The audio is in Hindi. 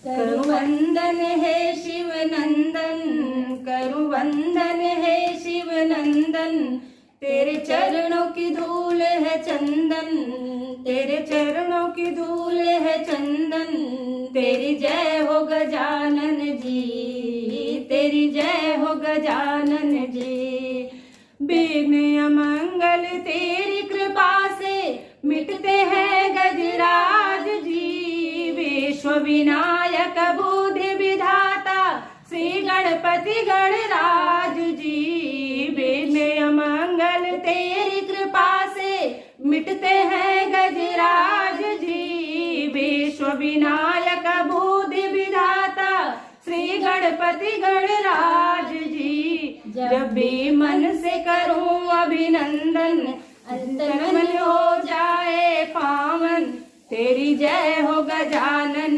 करु वंदन है शिव नंदन, करु वंदन है शिव नंदन, तेरे चरणों की धूल है चंदन, तेरे चरणों की धूल है चंदन, तेरी जय हो गजानन जी, तेरी जय हो गजानन जी। विघ्न अमंगल तेरी कृपा से मिटते हैं गजराज जी, विश्व विनायक बुद्धि विधाता श्री गणपति गणराज जी। विघ्न अमंगल तेरी कृपा से मिटते हैं गजराज जी, विश्व विनायक बुद्धि विधाता श्री गणपति गणराज जी। जब भी मन से करूं अभिनंदन, अंतर मन हो जाए पावन, तेरी जय हो गजानन